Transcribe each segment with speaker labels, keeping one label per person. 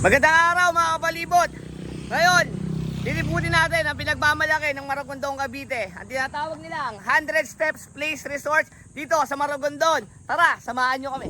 Speaker 1: Magandang araw mga kapalibot. Ngayon, liliputin natin ang pinagmamalaki ng Maragondon, Cavite. Ang tinatawag nilang 100 Steps Place Resort dito sa Maragondon. Tara, samahan nyo kami.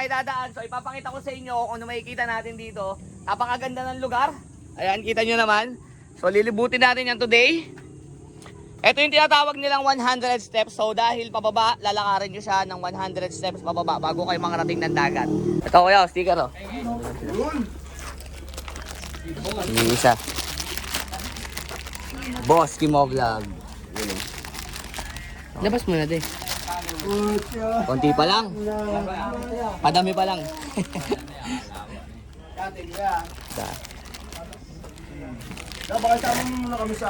Speaker 1: Dadaan. So ipapakita ko sa inyo kung ano makikita natin dito. Napakaganda ng lugar. Ayan, kita nyo naman. So lilibutin natin yan today. Ito yung tinatawag nilang 100 steps. So dahil pababa, lalakarin nyo siya ng 100 steps pababa bago kayo makarating ng dagat. Ito kuya, sticker oh. Yung isa. Boss Kimo Vlog. Labas mo na din. Konti pa lang. Padami pa lang.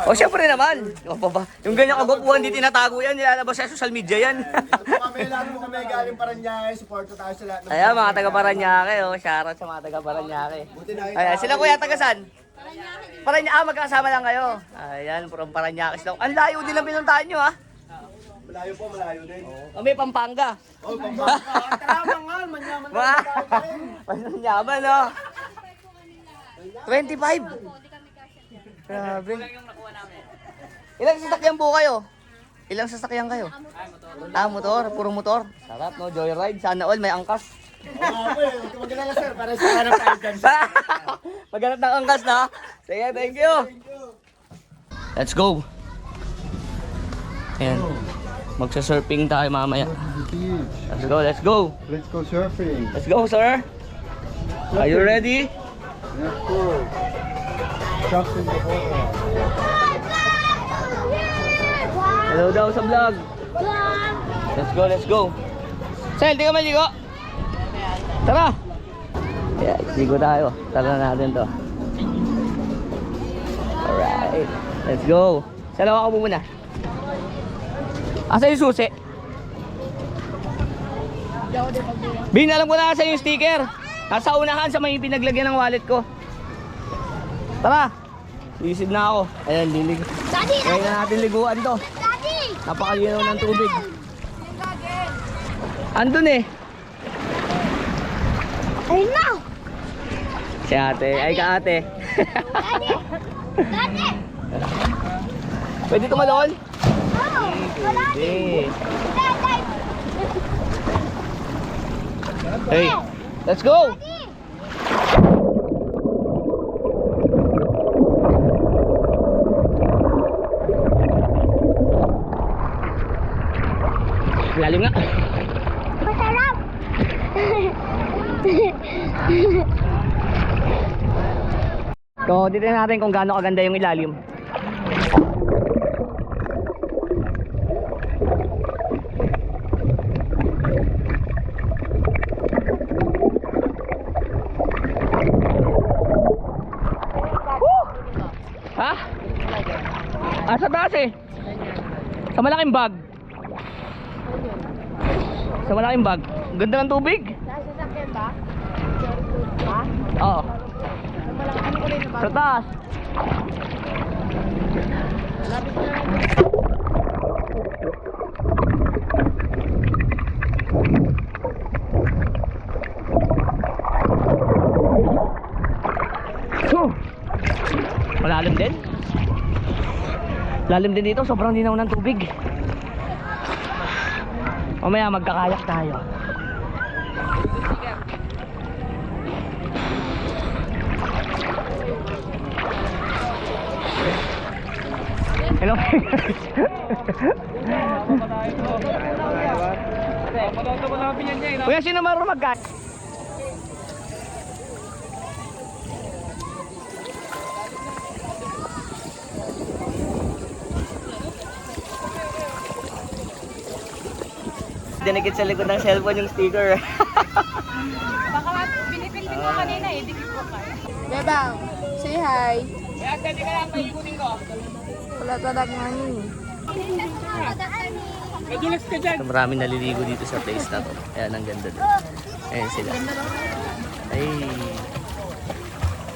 Speaker 1: O syempre naman. Yung ganyan kagupuan di tinatago yan. Nilalabas sa social media yan.
Speaker 2: Kami lang mo kami galing Paranaque. Support tayo sa lahat.
Speaker 1: Ayan mga taga Paranaque. Shoutout sa mga taga Paranaque. Ayan, sila kuya taga saan? Paranaque. Magkakasama lang kayo. Ayan, from Paranaque sila. Ang layo din ang pinuntahan nyo ha.
Speaker 2: Malayo po, malayo din.
Speaker 1: Kami Pampanga.
Speaker 2: Oh, Pampanga. Taramangan, manyaman na tayo.
Speaker 1: Manyaman no. 25. Grabe. Ilang sasakyan po kayo? Ilang sasakyan kayo? Motor. Puro motor. Sarap no, joyride. Sana all may angkas.
Speaker 2: Magandang sir, para sa hanap tayo dyan.
Speaker 1: Maghanap ng angkas na. Sige, thank you. Let's go. Ayan. Magsa-surfing tayo mamaya. Let's go, let's go.
Speaker 2: Let's go surfing.
Speaker 1: Let's go, sir. Are you ready?
Speaker 2: Let's go. Jump in the water.
Speaker 1: Hello daw sa vlog. Let's go, let's go. Sel, di ka maligo? Tara. Yeah, ligo tayo. Tara na natin to. Alright. Let's go. Salawa ka po muna. Asa yung susi? Bin, alam ko na asa yung sticker. Nasa unahan sa may pinaglagyan ng wallet ko. Tara. Lisid na ako. Ayan, lilig. Kaya na natin liguan to. Napakalinaw ng tubig. Andun eh.
Speaker 3: Ayun na!
Speaker 1: Si ate. Ay ka ate.
Speaker 3: Daddy!
Speaker 1: Pwede tumalon?
Speaker 3: Daddy!
Speaker 1: Hey, let's go! Lalim nga.
Speaker 3: Masarap!
Speaker 1: So, dito natin kung gaano kaganda yung ilalim. Ha? Sa taas eh. Sa malaking bag. Sa malaking bag. Ganda ng tubig.
Speaker 3: Sasakyan ba?
Speaker 1: Oo. Sa taas. Malalim din. Lalim din dito, sobrang linaw ng tubig. Mamaya magkakayak tayo. Hello. Kuya, sino marunong mag-gas? dinikit sa likod ng cellphone yung sticker.
Speaker 3: Baka binipindin mo kanina eh, dikit ko ka. Bebang, say hi.
Speaker 1: Kaya pwede ka lang paikutin ko.
Speaker 3: Wala talag money.
Speaker 1: So, maraming naliligo dito sa place na to. Ayan, ang ganda din. Ayan sila. Ay.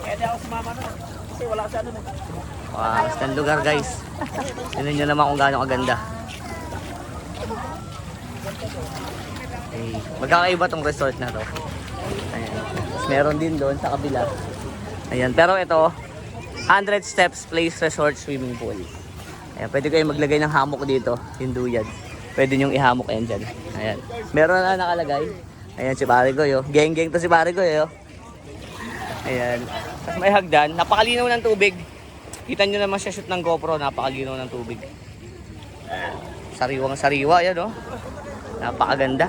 Speaker 1: Kaya di ako sumama na. Kasi wala kasi ano. Wow, stand lugar guys. Tignan nyo naman kung gaano kaganda. Ay, magkakaiba tong resort na to. Ayan. Tapos meron din doon sa kabila. Ayan, pero ito 100 steps place resort swimming pool. Ayan, pwede kayo maglagay ng hammock dito, yung duyan. Pwede nyong ihammock yan dyan. Ayan. Meron na nakalagay. Ayan si pare ko yo. Geng-geng to si pare ko yo. Ayan. Tapos may hagdan. Napakalinaw ng tubig. Kita nyo naman siya shoot ng GoPro. Napakalinaw ng tubig. Sariwang sariwa yan oh. Napakaganda.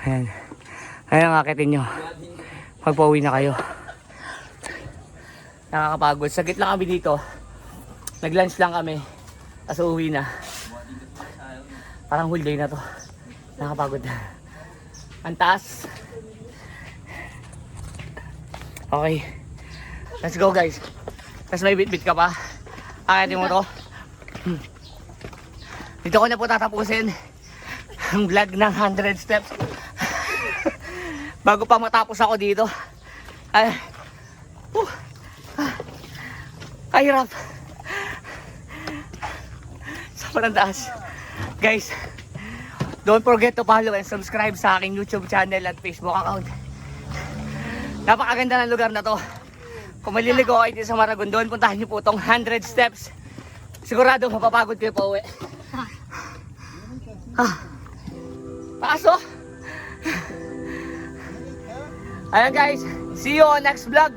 Speaker 1: Ayan. Ayan ang akitin nyo. Magpauwi na kayo. Nakakapagod. Saglit lang kami dito. Nag-lunch lang kami. Tapos uuwi na. Parang whole day na to. Nakakapagod. Ang taas. Okay. Let's go guys. Tapos may bit-bit ka pa. Akitin mo to. Dito ko na po tatapusin ang vlog ng 100 steps. Bago pa matapos ako dito. Ay. Kahirap. Sobrang taas. Guys, don't forget to follow and subscribe sa aking YouTube channel at Facebook account. Napakaganda ng lugar na to. Kung maliligo kayo dito sa Maragondon, puntahan niyo po itong 100 steps. Sigurado mapapagod kayo pa uwi. Taas oh! Ayan guys, see you on next vlog.